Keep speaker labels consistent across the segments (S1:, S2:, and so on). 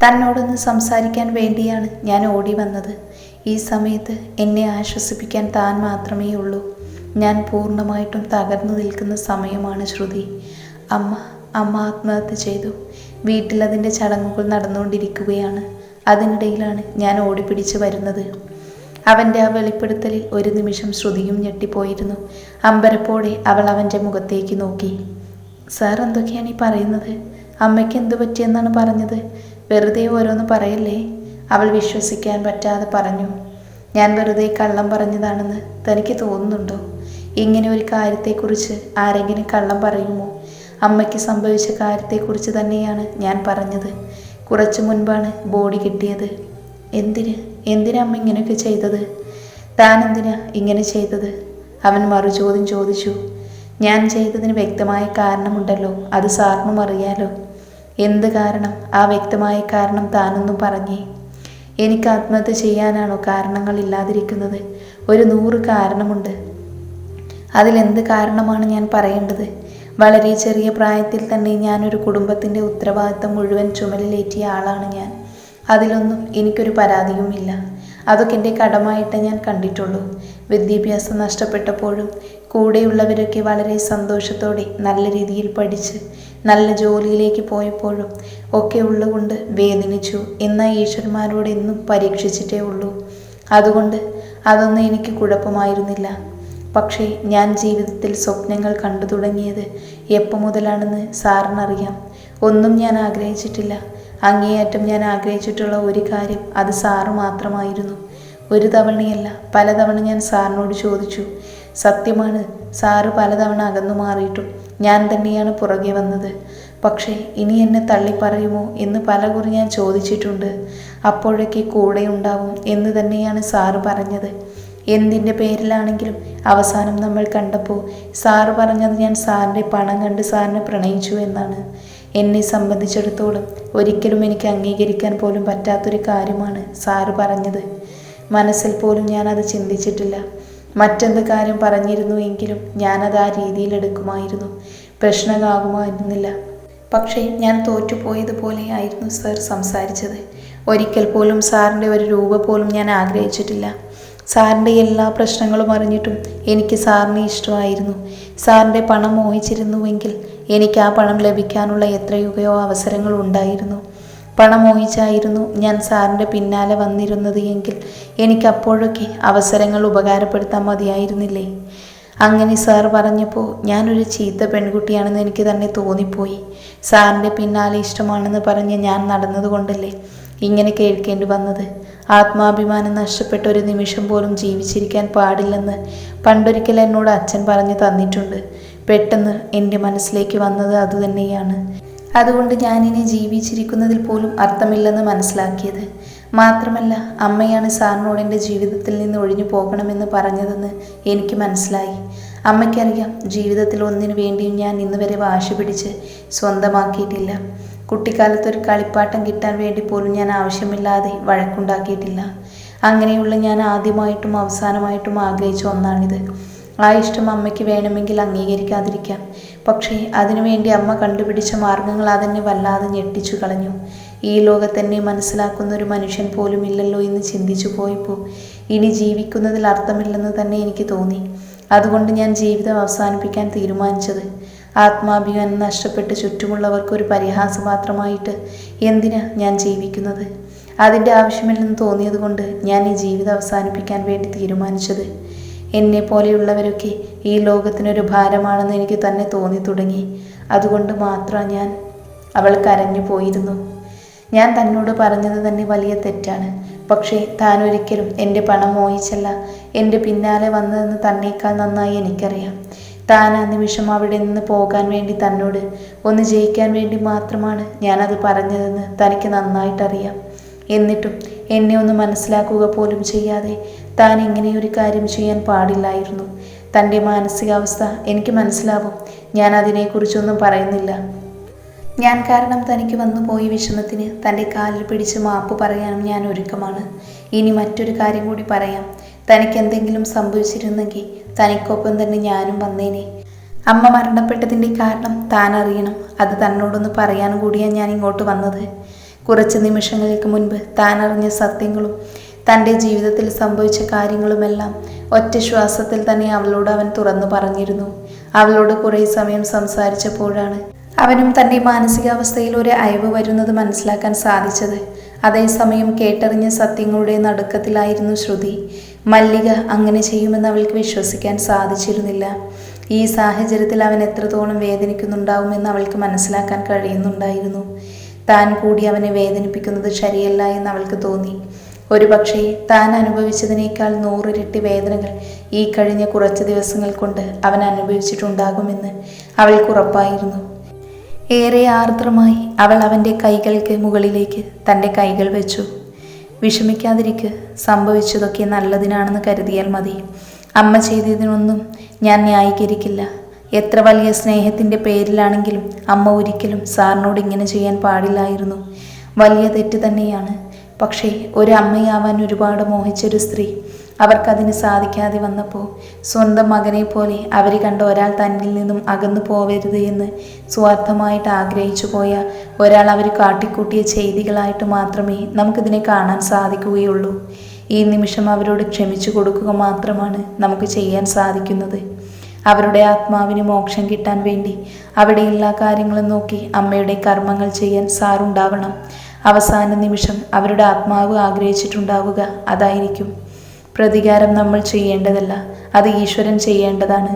S1: തന്നോടൊന്ന് സംസാരിക്കാൻ വേണ്ടിയാണ് ഞാൻ ഓടി വന്നത്. ഈ സമയത്ത് എന്നെ ആശ്വസിപ്പിക്കാൻ താൻ മാത്രമേ ഉള്ളൂ. ഞാൻ പൂർണ്ണമായിട്ടും തകർന്നു നിൽക്കുന്ന സമയമാണ് ശ്രുതി. അമ്മ ആത്മഹത്യ ചെയ്തു. വീട്ടിൽ അതിൻ്റെ ചടങ്ങുകൾ നടന്നുകൊണ്ടിരിക്കുകയാണ്. അതിനിടയിലാണ് ഞാൻ ഓടിപ്പിടിച്ച് വരുന്നത്. അവൻ്റെ ആ വെളിപ്പെടുത്തലിൽ ഒരു നിമിഷം ശ്രുതിയും ഞെട്ടിപ്പോയിരുന്നു. അമ്പരപ്പോടെ അവൾ അവൻ്റെ മുഖത്തേക്ക് നോക്കി. സാർ എന്തൊക്കെയാണ് ഈ പറയുന്നത്? അമ്മയ്ക്ക് എന്തു പറ്റിയെന്നാണ് പറഞ്ഞത്? വെറുതെ ഓരോന്ന് പറയല്ലേ, അവൾ വിശ്വസിക്കാൻ പറ്റാതെ പറഞ്ഞു. ഞാൻ വെറുതെ കള്ളം പറഞ്ഞതാണെന്ന് തനിക്ക് തോന്നുന്നുണ്ടോ? ഇങ്ങനെ ഒരു കാര്യത്തെക്കുറിച്ച് ആരെങ്കിലും കള്ളം പറയുമോ? അമ്മയ്ക്ക് സംഭവിച്ച കാര്യത്തെക്കുറിച്ച് തന്നെയാണ് ഞാൻ പറഞ്ഞത്. കുറച്ചു മുൻപാണ് ബോഡി കിട്ടിയത്. എന്തിനാ അമ്മ ഇങ്ങനെയൊക്കെ ചെയ്തത്? താൻ എന്തിനാ ഇങ്ങനെ ചെയ്തത്? അവൻ മറുചോദ്യം ചോദിച്ചു. ഞാൻ ചെയ്തതിന് വ്യക്തമായ കാരണമുണ്ടല്ലോ, അത് സാറിനും അറിയാലോ. എന്ത് കാരണം? ആ വ്യക്തമായ കാരണം താനൊന്നും പറഞ്ഞേ. എനിക്ക് ആത്മഹത്യ ചെയ്യാനാണോ കാരണങ്ങൾ ഇല്ലാതിരിക്കുന്നത്? ഒരു 100 കാരണമുണ്ട്. അതിലെന്ത് കാരണമാണ് ഞാൻ പറയേണ്ടത്? വളരെ ചെറിയ പ്രായത്തിൽ തന്നെ ഞാനൊരു കുടുംബത്തിൻ്റെ ഉത്തരവാദിത്തം മുഴുവൻ ചുമലിലേറ്റിയ ആളാണ് ഞാൻ. അതിലൊന്നും എനിക്കൊരു പരാതിയുമില്ല. അതൊക്കെ എൻ്റെ കടമായിട്ട് ഞാൻ കണ്ടിട്ടുള്ളൂ. വിദ്യാഭ്യാസം നഷ്ടപ്പെട്ടപ്പോഴും കൂടെയുള്ളവരൊക്കെ വളരെ സന്തോഷത്തോടെ നല്ല രീതിയിൽ പഠിച്ച് നല്ല ജോലിയിലേക്ക് പോയപ്പോഴും ഒക്കെ ഉള്ളുകൊണ്ട് വേദനിച്ചു. എന്നാൽ ഈശ്വരന്മാരോട് എന്നും പരീക്ഷിച്ചിട്ടേ ഉള്ളൂ. അതുകൊണ്ട് അതൊന്നും എനിക്ക് കുഴപ്പമായിരുന്നില്ല. പക്ഷേ ഞാൻ ജീവിതത്തിൽ സ്വപ്നങ്ങൾ കണ്ടു തുടങ്ങിയത് എപ്പോൾ മുതലാണെന്ന് സാറിനറിയാം. ഒന്നും ഞാൻ ആഗ്രഹിച്ചിട്ടില്ല. അങ്ങേയറ്റം ഞാൻ ആഗ്രഹിച്ചിട്ടുള്ള ഒരു കാര്യം അത് സാറ് മാത്രമായിരുന്നു. ഒരു തവണയല്ല, പലതവണ ഞാൻ സാറിനോട് ചോദിച്ചു. സത്യമാണ്, സാറ് പലതവണ അകന്നു മാറിയിട്ടും ഞാൻ തന്നെയാണ് പുറകെ വന്നത്. പക്ഷേ ഇനി എന്നെ തള്ളിപ്പറയുമോ എന്ന് പലകുറി ഞാൻ ചോദിച്ചിട്ടുണ്ട്. അപ്പോഴൊക്കെ കൂടെ ഉണ്ടാവും എന്ന് തന്നെയാണ് സാറ് പറഞ്ഞത്. എന്തിൻ്റെ പേരിലാണെങ്കിലും അവസാനം നമ്മൾ കണ്ടപ്പോൾ സാറ് പറഞ്ഞത് ഞാൻ സാറിൻ്റെ പണം കണ്ട് സാറിനെ പ്രണയിച്ചു എന്നാണ്. എന്നെ സംബന്ധിച്ചിടത്തോളം ഒരിക്കലും എനിക്ക് അംഗീകരിക്കാൻ പോലും പറ്റാത്തൊരു കാര്യമാണ് സാറ് പറഞ്ഞത്. മനസ്സിൽ പോലും ഞാനത് ചിന്തിച്ചിട്ടില്ല. മറ്റെന്ത് കാര്യം പറഞ്ഞിരുന്നു എങ്കിലും ഞാനത് ആ രീതിയിലെടുക്കുമായിരുന്നു. പ്രശ്നമാകുമായിരുന്നില്ല. പക്ഷേ ഞാൻ തോറ്റുപോയതുപോലെ ആയിരുന്നു സാർ സംസാരിച്ചത്. ഒരിക്കൽ പോലും സാറിൻ്റെ ഒരു രൂപ പോലും ഞാൻ ആഗ്രഹിച്ചിട്ടില്ല. സാറിൻ്റെ എല്ലാ പ്രശ്നങ്ങളും അറിഞ്ഞിട്ടും എനിക്ക് സാറിനെ ഇഷ്ടമായിരുന്നു. സാറിൻ്റെ പണം മോഹിച്ചിരുന്നുവെങ്കിൽ എനിക്ക് ആ പണം ലഭിക്കാനുള്ള എത്രയോ അവസരങ്ങൾ ഉണ്ടായിരുന്നു. പണം മോഹിച്ചായിരുന്നു ഞാൻ സാറിൻ്റെ പിന്നാലെ വന്നിരുന്നത് എങ്കിൽ എനിക്കപ്പോഴൊക്കെ അവസരങ്ങൾ ഉപകാരപ്പെടുത്താൻ മതിയായിരുന്നില്ലേ? അങ്ങനെ സാർ പറഞ്ഞപ്പോൾ ഞാനൊരു ചീത്ത പെൺകുട്ടിയാണെന്ന് എനിക്ക് തന്നെ തോന്നിപ്പോയി. സാറിൻ്റെ പിന്നാലെ ഇഷ്ടമാണെന്ന് പറഞ്ഞ് ഞാൻ നടന്നതുകൊണ്ടല്ലേ ഇങ്ങനെ കേൾക്കേണ്ടി വന്നത്. ആത്മാഭിമാനം നഷ്ടപ്പെട്ട ഒരു നിമിഷം പോലും ജീവിച്ചിരിക്കാൻ പാടില്ലെന്ന് പണ്ടൊരിക്കൽ എന്നോട് അച്ഛൻ പറഞ്ഞു തന്നിട്ടുണ്ട്. പെട്ടെന്ന് എൻ്റെ മനസ്സിലേക്ക് വന്നത് അതുതന്നെയാണ്. അതുകൊണ്ട് ഞാനിനി ജീവിച്ചിരിക്കുന്നതിൽ പോലും അർത്ഥമില്ലെന്ന് മനസ്സിലാക്കിയത്. മാത്രമല്ല, അമ്മയാണ് സാറിനോട് എൻ്റെ ജീവിതത്തിൽ നിന്ന് ഒഴിഞ്ഞു പോകണമെന്ന് പറഞ്ഞതെന്ന് എനിക്ക് മനസ്സിലായി. അമ്മയ്ക്കറിയാം, ജീവിതത്തിൽ ഒന്നിനു വേണ്ടിയും ഞാൻ ഇന്നുവരെ വാശി പിടിച്ച് സ്വന്തമാക്കിയിട്ടില്ല. കുട്ടിക്കാലത്തൊരു കളിപ്പാട്ടം കിട്ടാൻ വേണ്ടി പോലും ഞാൻ ആവശ്യമില്ലാതെ വഴക്കുണ്ടാക്കിയിട്ടില്ല. അങ്ങനെയുള്ള ഞാൻ ആദ്യമായിട്ടും അവസാനമായിട്ടും ആഗ്രഹിച്ച ഒന്നാണിത്. ആ ഇഷ്ടം അമ്മയ്ക്ക് വേണമെങ്കിൽ അംഗീകരിക്കാതിരിക്കാം. പക്ഷേ അതിനുവേണ്ടി അമ്മ കണ്ടുപിടിച്ച മാർഗങ്ങൾ അതെന്നെ വല്ലാതെ ഞെട്ടിച്ചു കളഞ്ഞു. ഈ ലോകത്തെന്നെ മനസ്സിലാക്കുന്ന ഒരു മനുഷ്യൻ പോലും ഇല്ലല്ലോ എന്ന് ചിന്തിച്ചു പോയപ്പോൾ ഇനി ജീവിക്കുന്നതിൽ അർത്ഥമില്ലെന്ന് തന്നെ എനിക്ക് തോന്നി. അതുകൊണ്ട് ഞാൻ ജീവിതം അവസാനിപ്പിക്കാൻ തീരുമാനിച്ചത്. ആത്മാഭിമാനം നഷ്ടപ്പെട്ട് ചുറ്റുമുള്ളവർക്ക് ഒരു പരിഹാസപാത്രമായിട്ട് എന്തിനാ ഞാൻ ജീവിക്കുന്നത്? അതിൻ്റെ ആവശ്യമില്ലെന്ന് തോന്നിയതുകൊണ്ട് ഞാൻ ഈ ജീവിതം അവസാനിപ്പിക്കാൻ വേണ്ടി തീരുമാനിച്ചത്. എന്നെ പോലെയുള്ളവരൊക്കെ ഈ ലോകത്തിനൊരു ഭാരമാണെന്ന് എനിക്ക് തന്നെ തോന്നി തുടങ്ങി. അതുകൊണ്ട് മാത്രം അവൾ കരഞ്ഞു പോയിരുന്നു. ഞാൻ തന്നോട് പറഞ്ഞത് തന്നെ വലിയ തെറ്റാണ്. പക്ഷേ താൻ ഒരിക്കലും എൻ്റെ പണം മോഹിച്ചല്ല എൻ്റെ പിന്നാലെ വന്നതെന്ന് തന്നേക്കാൾ നന്നായി എനിക്കറിയാം. താൻ ആ നിമിഷം അവിടെ നിന്ന് പോകാൻ വേണ്ടി തന്നോട് ഒന്ന് ജയിക്കാൻ വേണ്ടി മാത്രമാണ് ഞാനത് പറഞ്ഞതെന്ന് തനിക്ക് നന്നായിട്ടറിയാം. എന്നിട്ടും എന്നെ ഒന്ന് മനസ്സിലാക്കുക പോലും ചെയ്യാതെ താൻ ഇങ്ങനെയൊരു കാര്യം ചെയ്യാൻ പാടില്ലായിരുന്നു. തൻ്റെ മാനസികാവസ്ഥ എനിക്ക് മനസ്സിലാവും. ഞാൻ അതിനെക്കുറിച്ചൊന്നും പറയുന്നില്ല. ഞാൻ കാരണം തനിക്ക് വന്നുപോയ വിഷമത്തിന് തൻ്റെ കാലിൽ പിടിച്ച് മാപ്പ് പറയാനും ഞാൻ ഒരുക്കമാണ്. ഇനി മറ്റൊരു കാര്യം കൂടി പറയാം. തനിക്ക് എന്തെങ്കിലും സംഭവിച്ചിരുന്നെങ്കിൽ തനിക്കൊപ്പം തന്നെ ഞാനും വന്നേനെ. അമ്മ മരണപ്പെട്ടതിൻ്റെ കാരണം താൻ അറിയണം. അത് തന്നോടൊന്ന് പറയാൻ കൂടിയാണ് ഞാൻ ഇങ്ങോട്ട് വന്നത്. കുറച്ച് നിമിഷങ്ങൾക്ക് മുൻപ് താൻ അറിഞ്ഞ സത്യങ്ങളും തൻ്റെ ജീവിതത്തിൽ സംഭവിച്ച കാര്യങ്ങളുമെല്ലാം ഒറ്റ ശ്വാസത്തിൽ തന്നെ അവളോട് അവൻ തുറന്നു പറഞ്ഞിരുന്നു. അവളോട് കുറേ സമയം സംസാരിച്ചപ്പോഴാണ് അവനും തൻ്റെ മാനസികാവസ്ഥയിൽ ഒരു അയവ് വരുന്നത് മനസ്സിലാക്കാൻ സാധിച്ചത്. അതേസമയം കേട്ടറിഞ്ഞ സത്യങ്ങളുടെ നടുക്കത്തിലായിരുന്നു ശ്രുതി. മല്ലിക അങ്ങനെ ചെയ്യുമെന്ന് അവൾക്ക് വിശ്വസിക്കാൻ സാധിച്ചിരുന്നില്ല. ഈ സാഹചര്യത്തിൽ അവൻ എത്രത്തോളം വേദനിക്കുന്നുണ്ടാവുമെന്ന് അവൾക്ക് മനസ്സിലാക്കാൻ കഴിയുന്നുണ്ടായിരുന്നു. താൻ കൂടി അവനെ വേദനിപ്പിക്കുന്നത് ശരിയല്ല എന്ന് അവൾക്ക് തോന്നി. ഒരുപക്ഷെ താൻ അനുഭവിച്ചതിനേക്കാൾ 100 ഇരട്ടി വേദനകൾ ഈ കഴിഞ്ഞ കുറച്ച് ദിവസങ്ങൾ കൊണ്ട് അവൻ അനുഭവിച്ചിട്ടുണ്ടാകുമെന്ന് അവൾക്ക് ഉറപ്പായിരുന്നു. ഏറെ ആർദ്രമായി അവൾ അവൻ്റെ കൈകൾക്ക് മുകളിലേക്ക് തൻ്റെ കൈകൾ വെച്ചു. വിഷമിക്കാതിരിക്ക്, സംഭവിച്ചതൊക്കെ നല്ലതിനാണെന്ന് കരുതിയാൽ മതി. അമ്മ ചെയ്തതിനൊന്നും ഞാൻ ന്യായീകരിക്കില്ല. എത്ര വലിയ സ്നേഹത്തിൻ്റെ പേരിലാണെങ്കിലും അമ്മ ഒരിക്കലും സാറിനോട് ഇങ്ങനെ ചെയ്യാൻ പാടില്ലായിരുന്നു. വലിയ തെറ്റ് തന്നെയാണ്. പക്ഷേ ഒരു അമ്മയാവാൻ ഒരുപാട് മോഹിച്ചൊരു സ്ത്രീ അവർക്കതിന് സാധിക്കാതെ വന്നപ്പോൾ സ്വന്തം മകനെ പോലെ അവർ കണ്ട ഒരാൾ തന്നിൽ നിന്നും അകന്നു പോവരുത് എന്ന് സ്വാർത്ഥമായിട്ട് ആഗ്രഹിച്ചു പോയ ഒരാൾ അവർ കാട്ടിക്കൂട്ടിയ ചെയ്തികളായിട്ട് മാത്രമേ നമുക്കിതിനെ കാണാൻ സാധിക്കുകയുള്ളൂ. ഈ നിമിഷം അവരോട് ക്ഷമിച്ചു കൊടുക്കുക മാത്രമാണ് നമുക്ക് ചെയ്യാൻ സാധിക്കുന്നത്. അവരുടെ ആത്മാവിന് മോക്ഷം കിട്ടാൻ വേണ്ടി അവിടെ എല്ലാ കാര്യങ്ങളും നോക്കി അമ്മയുടെ കർമ്മങ്ങൾ ചെയ്യാൻ സാറുണ്ടാവണം. അവസാന നിമിഷം അവരുടെ ആത്മാവ് ആഗ്രഹിച്ചിട്ടുണ്ടാവുക അതായിരിക്കും. പ്രതികാരം നമ്മൾ ചെയ്യേണ്ടതല്ല, അത് ഈശ്വരൻ ചെയ്യേണ്ടതാണ്.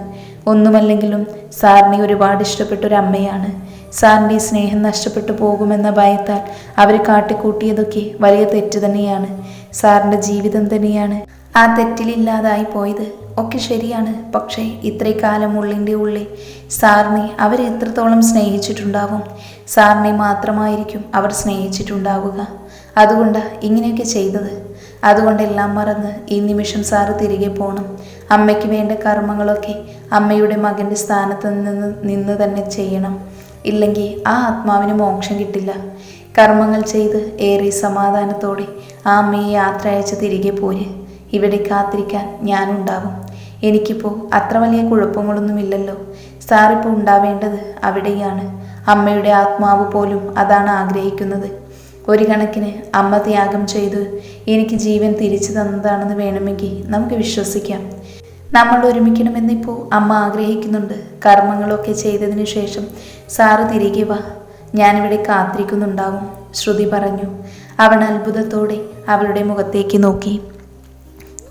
S1: ഒന്നുമല്ലെങ്കിലും സാറിനെ ഒരുപാട് ഇഷ്ടപ്പെട്ടൊരമ്മയാണ്. സാറിൻ്റെ സ്നേഹം നഷ്ടപ്പെട്ടു പോകുമെന്ന ഭയത്താൽ അവർ കാട്ടിക്കൂട്ടിയതൊക്കെ വലിയ തെറ്റ് തന്നെയാണ്. സാറിൻ്റെ ജീവിതം തന്നെയാണ് ആ തെറ്റിലില്ലാതായി പോയത്. ഒക്കെ ശരിയാണ്. പക്ഷേ ഇത്രയും കാലം ഉള്ളിൻ്റെ ഉള്ളിൽ സാറിനെ അവർ എത്രത്തോളം സ്നേഹിച്ചിട്ടുണ്ടാവും. സാറിനെ മാത്രമായിരിക്കും അവർ സ്നേഹിച്ചിട്ടുണ്ടാവുക. അതുകൊണ്ടാണ് ഇങ്ങനെയൊക്കെ ചെയ്തത്. അതുകൊണ്ടെല്ലാം മറന്ന് ഈ നിമിഷം സാറ് തിരികെ പോകണം. അമ്മയ്ക്ക് വേണ്ട കർമ്മങ്ങളൊക്കെ അമ്മയുടെ മകൻ്റെ സ്ഥാനത്ത് നിന്ന് തന്നെ ചെയ്യണം. ഇല്ലെങ്കിൽ ആ ആത്മാവിന് മോക്ഷം കിട്ടില്ല. കർമ്മങ്ങൾ ചെയ്ത് ഏറെ സമാധാനത്തോടെ ആ അമ്മയെ യാത്ര അയച്ച് തിരികെ പോര്. ഇവിടെ കാത്തിരിക്കാൻ ഞാനുണ്ടാവും. എനിക്കിപ്പോൾ അത്ര വലിയ കുഴപ്പങ്ങളൊന്നുമില്ലല്ലോ. സാറിപ്പോൾ ഉണ്ടാവേണ്ടത് അവിടെയാണ്. അമ്മയുടെ ആത്മാവ് പോലും അതാണ് ആഗ്രഹിക്കുന്നത്. ഒരു കണക്കിന് അമ്മ ത്യാഗം ചെയ്ത് എനിക്ക് ജീവൻ തിരിച്ചു തന്നതാണെന്ന് വേണമെങ്കിൽ നമുക്ക് വിശ്വസിക്കാം. നമ്മൾ ഒരുമിക്കണമെന്നിപ്പോൾ അമ്മ ആഗ്രഹിക്കുന്നുണ്ട്. കർമ്മങ്ങളൊക്കെ ചെയ്തതിന് ശേഷം സാറ് തിരികെ വാ, ഞാനിവിടെ കാത്തിരിക്കുന്നുണ്ടാവും, ശ്രുതി പറഞ്ഞു. അവൻ അത്ഭുതത്തോടെ അവളുടെ മുഖത്തേക്ക് നോക്കി.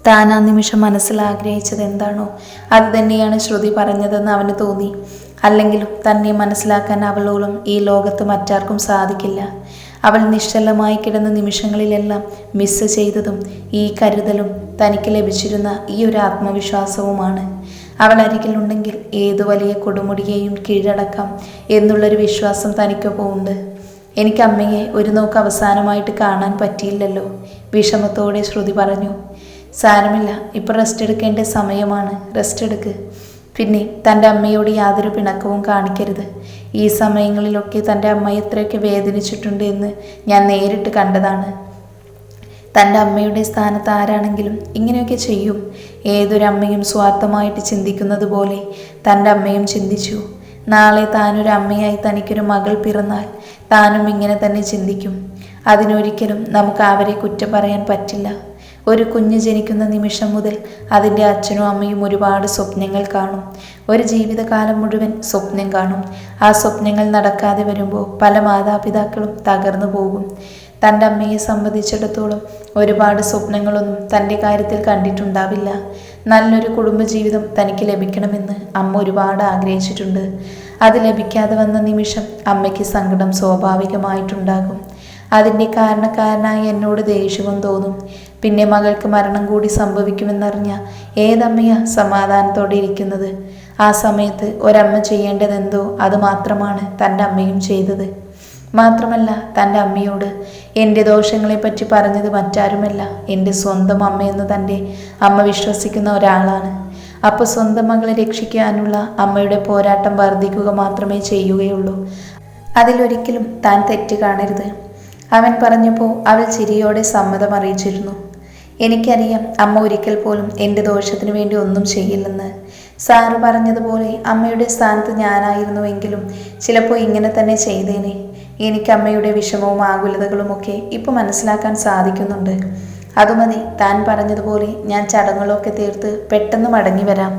S1: താൻ ആ നിമിഷം മനസ്സിൽ ആഗ്രഹിച്ചത് എന്താണോ അത് തന്നെയാണ് ശ്രുതി പറഞ്ഞതെന്ന് അവന് തോന്നി. അല്ലെങ്കിലും തന്നെ മനസ്സിലാക്കാൻ അവളോളം ഈ ലോകത്ത് മറ്റാർക്കും സാധിക്കില്ല. അവൾ നിശ്ചലമായി കിടന്ന നിമിഷങ്ങളിലെല്ലാം മിസ് ചെയ്തതും ഈ കരുതലും തനിക്ക് ലഭിച്ചിരുന്ന ഈ ഒരു ആത്മവിശ്വാസവുമാണ്. അവൾ അരികിലുണ്ടെങ്കിൽ ഏതു വലിയ കൊടുമുടിയെയും കീഴടക്കാം എന്നുള്ളൊരു വിശ്വാസം തനിക്കൊപ്പം ഉണ്ട്. എനിക്ക് അമ്മയെ ഒരു നോക്ക് അവസാനമായിട്ട് കാണാൻ പറ്റിയില്ലല്ലോ, വിഷമത്തോടെ ശ്രുതി പറഞ്ഞു. സാരമില്ല, ഇപ്പോൾ റെസ്റ്റ് എടുക്കേണ്ട സമയമാണ്, റെസ്റ്റ് എടുക്ക്. പിന്നെ തൻ്റെ അമ്മയോട് യാതൊരു പിണക്കവും കാണിക്കരുത്. ഈ സമയങ്ങളിലൊക്കെ തൻ്റെ അമ്മ എത്രയൊക്കെ വേദനിച്ചിട്ടുണ്ട് എന്ന് ഞാൻ നേരിട്ട് കണ്ടതാണ്. തൻ്റെ അമ്മയുടെ സ്ഥാനത്ത് ആരാണെങ്കിലും ഇങ്ങനെയൊക്കെ ചെയ്യും. ഏതൊരമ്മയും സ്വാർത്ഥമായിട്ട് ചിന്തിക്കുന്നത് പോലെ തൻ്റെ അമ്മയും ചിന്തിച്ചു. നാളെ താനൊരു അമ്മയായി തനിക്കൊരു മകൾ പിറന്നാൽ താനും ഇങ്ങനെ തന്നെ ചിന്തിക്കും. അതിനൊരിക്കലും നമുക്ക് അവരെ കുറ്റം പറയാൻ പറ്റില്ല. ഒരു കുഞ്ഞ് ജനിക്കുന്ന നിമിഷം മുതൽ അതിൻ്റെ അച്ഛനും അമ്മയും ഒരുപാട് സ്വപ്നങ്ങൾ കാണും. ഒരു ജീവിതകാലം മുഴുവൻ സ്വപ്നം കാണും. ആ സ്വപ്നങ്ങൾ നടക്കാതെ വരുമ്പോൾ പല മാതാപിതാക്കളും തകർന്നു പോകും. തൻ്റെ അമ്മയെ സംബന്ധിച്ചിടത്തോളം ഒരുപാട് സ്വപ്നങ്ങളൊന്നും തൻ്റെ കാര്യത്തിൽ കണ്ടിട്ടുണ്ടാവില്ല. നല്ലൊരു കുടുംബജീവിതം തനിക്ക് ലഭിക്കണമെന്ന് അമ്മ ഒരുപാട് ആഗ്രഹിച്ചിട്ടുണ്ട്. അത് ലഭിക്കാതെ വന്ന നിമിഷം അമ്മയ്ക്ക് സങ്കടം സ്വാഭാവികമായിട്ടുണ്ടാകും. അതിൻ്റെ കാരണക്കാരനായി എന്നോട് ദേഷ്യവും തോന്നും. പിന്നെ മകൾക്ക് മരണം കൂടി സംഭവിക്കുമെന്നറിഞ്ഞ ഏതമ്മയാ സമാധാനത്തോടെ ഇരിക്കുന്നത്? ആ സമയത്ത് ഒരമ്മ ചെയ്യേണ്ടതെന്തോ അത് മാത്രമാണ് തൻ്റെ അമ്മയും ചെയ്തത്. മാത്രമല്ല, തൻ്റെ അമ്മയോട് എൻ്റെ ദോഷങ്ങളെപ്പറ്റി പറഞ്ഞത് മറ്റാരുമല്ല, എൻ്റെ സ്വന്തം അമ്മയെന്ന് തൻ്റെ അമ്മ വിശ്വസിക്കുന്ന ഒരാളാണ്. അപ്പോൾ സ്വന്തം മകളെ രക്ഷിക്കാനുള്ള അമ്മയുടെ പോരാട്ടം വർദ്ധിക്കുക മാത്രമേ ചെയ്യുകയുള്ളൂ. അതിലൊരിക്കലും താൻ തെറ്റ് കാണരുത്. അവൻ പറഞ്ഞപ്പോൾ അവൾ ചിരിയോടെ സമ്മതം അറിയിച്ചിരുന്നു. എനിക്കറിയാം അമ്മ ഒരിക്കൽ പോലും എൻ്റെ ദോഷത്തിന് വേണ്ടി ഒന്നും ചെയ്യില്ലെന്ന്. സാറ് പറഞ്ഞതുപോലെ അമ്മയുടെ സ്ഥാനത്ത് ഞാനായിരുന്നുവെങ്കിലും ചിലപ്പോൾ ഇങ്ങനെ തന്നെ ചെയ്തേനെ. എനിക്ക് അമ്മയുടെ വിഷമവും ആകുലതകളുമൊക്കെ ഇപ്പോൾ മനസ്സിലാക്കാൻ സാധിക്കുന്നുണ്ട്. അതുമതി, താൻ പറഞ്ഞതുപോലെ ഞാൻ ചടങ്ങുകളൊക്കെ തീർത്ത് പെട്ടെന്ന് മടങ്ങി വരാം.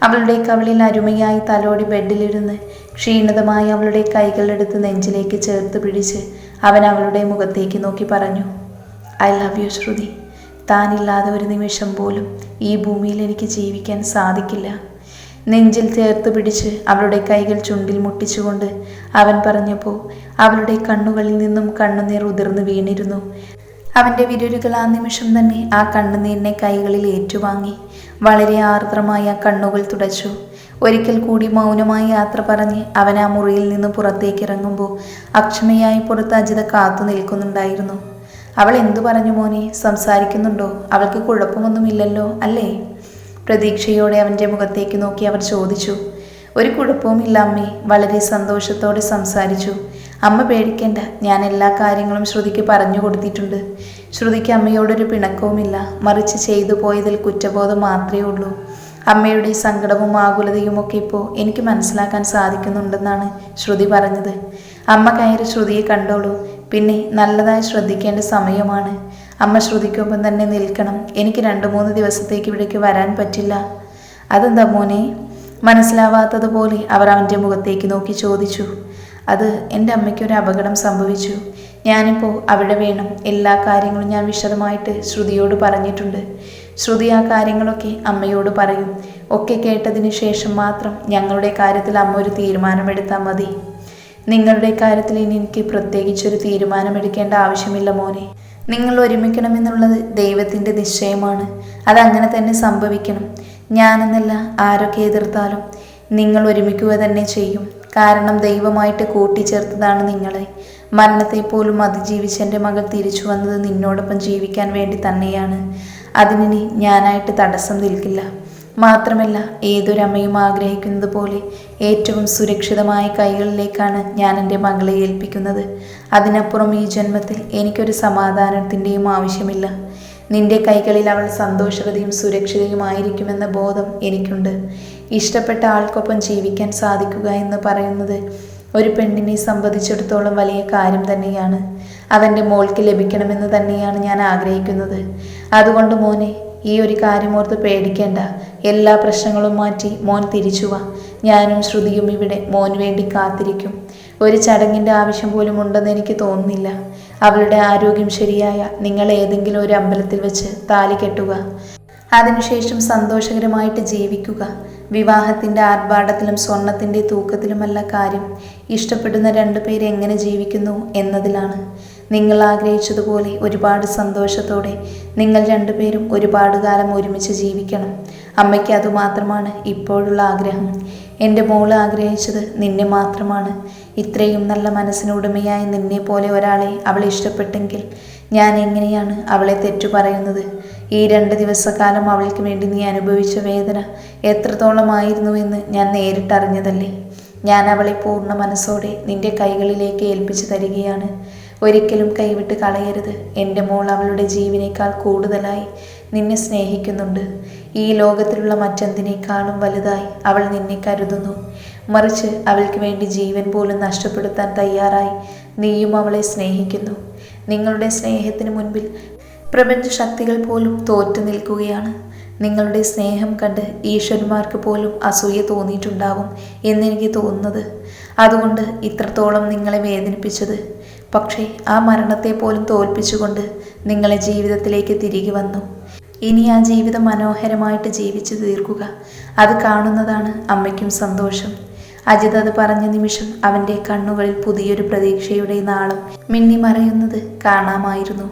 S1: അവളുടെ കവിളിൽ അരുമയായി തലോടി ബെഡിലിരുന്ന് ക്ഷീണിതമായി അവളുടെ കൈകളെടുത്ത് നെഞ്ചിലേക്ക് ചേർത്ത് പിടിച്ച് അവൻ അവളുടെ മുഖത്തേക്ക് നോക്കി പറഞ്ഞു, ഐ ലവ് യു ശ്രുതി. താനില്ലാതെ ഒരു നിമിഷം പോലും ഈ ഭൂമിയിൽ എനിക്ക് ജീവിക്കാൻ സാധിക്കില്ല. നെഞ്ചിൽ ചേർത്ത് പിടിച്ച് അവളുടെ കൈകൾ ചുണ്ടിൽ മുട്ടിച്ചുകൊണ്ട് അവൻ പറഞ്ഞപ്പോൾ അവളുടെ കണ്ണുകളിൽ നിന്നും കണ്ണുനീർ ഉതിർന്നു വീണിരുന്നു. അവൻ്റെ വിരലുകൾ ആ നിമിഷം തന്നെ ആ കണ്ണുനീരിനെ കൈകളിൽ ഏറ്റുവാങ്ങി വളരെ ആർദ്രമായ കണ്ണുകൾ തുടച്ചു. ഒരിക്കൽ കൂടി മൗനമായി യാത്ര പറഞ്ഞ് അവൻ ആ മുറിയിൽ നിന്ന് പുറത്തേക്ക് ഇറങ്ങുമ്പോൾ അക്ഷമയായി പുറത്ത് അജിത കാത്തു നിൽക്കുന്നുണ്ടായിരുന്നു. അവൾ എന്തു പറഞ്ഞു മോനെ? സംസാരിക്കുന്നുണ്ടോ? അവൾക്ക് കുഴപ്പമൊന്നുമില്ലല്ലോ അല്ലേ? പ്രതീക്ഷയോടെ അവൻ്റെ മുഖത്തേക്ക് നോക്കി അവർ ചോദിച്ചു. ഒരു കുഴപ്പവുമില്ല അമ്മേ. വളരെ സന്തോഷത്തോടെ സംസാരിച്ചു. അമ്മ പേടിക്കേണ്ട, ഞാൻ എല്ലാ കാര്യങ്ങളും ശ്രുതിക്ക് പറഞ്ഞു കൊടുത്തിട്ടുണ്ട്. ശ്രുതിക്ക് അമ്മയോടൊരു പിണക്കവുമില്ല, മറിച്ച് ചെയ്തു പോയതിൽ കുറ്റബോധം മാത്രമേ ഉള്ളൂ. അമ്മയുടെ സങ്കടവും ആകുലതയും ഒക്കെ ഇപ്പോൾ എനിക്ക് മനസ്സിലാക്കാൻ സാധിക്കുന്നുണ്ടെന്നാണ് ശ്രുതി പറഞ്ഞത്. അമ്മ കയറി ശ്രുതിയെ കണ്ടോളൂ. പിന്നെ നല്ലതായി ശ്രദ്ധിക്കേണ്ട സമയമാണ്. അമ്മ ശ്രുതിക്കൊപ്പം തന്നെ നിൽക്കണം. എനിക്ക് 2-3 ദിവസത്തേക്ക് ഇവിടേക്ക് വരാൻ പറ്റില്ല. അതെന്താ മോനെ? മനസ്സിലാവാത്തതുപോലെ അവർ അവൻ്റെ മുഖത്തേക്ക് നോക്കി ചോദിച്ചു. അത് എൻ്റെ അമ്മയ്ക്കൊരു അപകടം സംഭവിച്ചു. ഞാനിപ്പോൾ അവിടെ വേണം. എല്ലാ കാര്യങ്ങളും ഞാൻ വിശദമായിട്ട് ശ്രുതിയോട് പറഞ്ഞിട്ടുണ്ട്. ശ്രുതി ആ കാര്യങ്ങളൊക്കെ അമ്മയോട് പറയും. ഒക്കെ കേട്ടതിന് ശേഷം മാത്രം ഞങ്ങളുടെ കാര്യത്തിൽ അമ്മ ഒരു തീരുമാനമെടുത്താൽ മതി. നിങ്ങളുടെ കാര്യത്തിൽ ഇനി എനിക്ക് പ്രത്യേകിച്ചൊരു തീരുമാനമെടുക്കേണ്ട ആവശ്യമില്ല മോനെ. നിങ്ങൾ ഒരുമിക്കണമെന്നുള്ളത് ദൈവത്തിൻ്റെ നിശ്ചയമാണ്. അതങ്ങനെ തന്നെ സംഭവിക്കണം. ഞാനെന്നല്ല, ആരൊക്കെ എതിർത്താലും നിങ്ങൾ ഒരുമിക്കുക തന്നെ ചെയ്യും. കാരണം ദൈവമായിട്ട് കൂട്ടിച്ചേർത്തതാണ് നിങ്ങളെ. മരണത്തെ പോലും അതിജീവിച്ച് എൻ്റെ മകൾ തിരിച്ചു വന്നത് നിന്നോടൊപ്പം ജീവിക്കാൻ വേണ്ടി തന്നെയാണ്. അതിനി ഞാനായിട്ട് തടസ്സം നിൽക്കില്ല. മാത്രമല്ല, ഏതൊരമ്മയും ആഗ്രഹിക്കുന്നത് പോലെ ഏറ്റവും സുരക്ഷിതമായ കൈകളിലേക്കാണ് ഞാൻ എൻ്റെ മകളെ ഏൽപ്പിക്കുന്നത്. അതിനപ്പുറം ഈ ജന്മത്തിൽ എനിക്കൊരു സമാധാനത്തിൻ്റെയും ആവശ്യമില്ല. നിന്റെ കൈകളിൽ അവൾ സന്തോഷവതിയും സുരക്ഷിതയുമായിരിക്കുമെന്ന ബോധം എനിക്കുണ്ട്. ഇഷ്ടപ്പെട്ട ആൾക്കൊപ്പം ജീവിക്കാൻ സാധിക്കുക എന്ന് പറയുന്നത് ഒരു പെണ്ണിനെ സംബന്ധിച്ചിടത്തോളം വലിയ കാര്യം തന്നെയാണ്. അവൻ്റെ മോൾക്ക് ലഭിക്കണമെന്ന് തന്നെയാണ് ഞാൻ ആഗ്രഹിക്കുന്നത്. അതുകൊണ്ട് മോനെ, ഈ ഒരു കാര്യമോർത്ത് പേടിക്കേണ്ട. എല്ലാ പ്രശ്നങ്ങളും മാറ്റി മോൻ തിരിച്ചു വാ. ഞാനും ശ്രുതിയും ഇവിടെ മോന് വേണ്ടി കാത്തിരിക്കും. ഒരു ചടങ്ങിൻ്റെ ആവശ്യം പോലും ഉണ്ടെന്ന് എനിക്ക് തോന്നുന്നില്ല. അവളുടെ ആരോഗ്യം ശരിയായ നിങ്ങൾ ഏതെങ്കിലും ഒരു അമ്പലത്തിൽ വെച്ച് താലി കെട്ടുക. അതിനുശേഷം സന്തോഷകരമായിട്ട് ജീവിക്കുക. വിവാഹത്തിൻ്റെ ആർഭാടത്തിലും സ്വർണത്തിൻ്റെ തൂക്കത്തിലുമല്ല കാര്യം. ഇഷ്ടപ്പെടുന്ന 2 പേര് എങ്ങനെ ജീവിക്കുന്നു എന്നതിലാണ്. നിങ്ങൾ ആഗ്രഹിച്ചതുപോലെ ഒരുപാട് സന്തോഷത്തോടെ നിങ്ങൾ 2 പേരും ഒരുപാട് കാലം ഒരുമിച്ച് ജീവിക്കണം. അമ്മയ്ക്ക് അതുമാത്രമാണ് ഇപ്പോഴുള്ള ആഗ്രഹം. എൻ്റെ മോള് ആഗ്രഹിച്ചത് നിന്നെ മാത്രമാണ്. ഇത്രയും നല്ല മനസ്സിനുടമയായ നിന്നെ പോലെ ഒരാളെ അവൾ ഇഷ്ടപ്പെട്ടെങ്കിൽ ഞാൻ എങ്ങനെയാണ് അവളെ തെറ്റു പറയുന്നത്? ഈ 2 ദിവസക്കാലം അവൾക്ക് വേണ്ടി നീ അനുഭവിച്ച വേദന എത്രത്തോളമായിരുന്നു എന്ന് ഞാൻ നേരിട്ടറിഞ്ഞതല്ലേ. ഞാൻ അവളെ പൂർണ്ണ മനസ്സോടെ നിന്റെ കൈകളിലേക്ക് ഏൽപ്പിച്ചു തരികയാണ്. ഒരിക്കലും കൈവിട്ട് കളയരുത്. എൻ്റെ മോൾ അവളുടെ ജീവനേക്കാൾ കൂടുതലായി നിന്നെ സ്നേഹിക്കുന്നുണ്ട്. ഈ ലോകത്തിലുള്ള മറ്റെന്തിനേക്കാളും വലുതായി അവൾ നിന്നെ കരുതുന്നു. മറിച്ച് അവൾക്ക് വേണ്ടി ജീവൻ പോലും നഷ്ടപ്പെടുത്താൻ തയ്യാറായി നീയും അവളെ സ്നേഹിക്കുന്നു. നിങ്ങളുടെ സ്നേഹത്തിന് മുൻപിൽ പ്രപഞ്ച ശക്തികൾ പോലും തോറ്റു നിൽക്കുകയാണ്. നിങ്ങളുടെ സ്നേഹം കണ്ട് ഈശ്വരന്മാർക്ക് പോലും അസൂയ തോന്നിയിട്ടുണ്ടാവും എന്നെനിക്ക് തോന്നുന്നത്. അതുകൊണ്ട് ഇത്രത്തോളം നിങ്ങളെ വേദനിപ്പിച്ചത്. പക്ഷേ ആ മരണത്തെ പോലും തോൽപ്പിച്ചുകൊണ്ട് നിങ്ങളെ ജീവിതത്തിലേക്ക് തിരികെ വന്നു. ഇനി ആ ജീവിതം മനോഹരമായിട്ട് ജീവിച്ചു തീർക്കുക. അത് കാണുന്നതാണ് അമ്മയ്ക്കും സന്തോഷം. അജിത് അത് പറഞ്ഞ നിമിഷം അവൻ്റെ കണ്ണുകളിൽ പുതിയൊരു പ്രതീക്ഷയുടെ നാളം മിന്നിമറയുന്നത് കാണാമായിരുന്നു.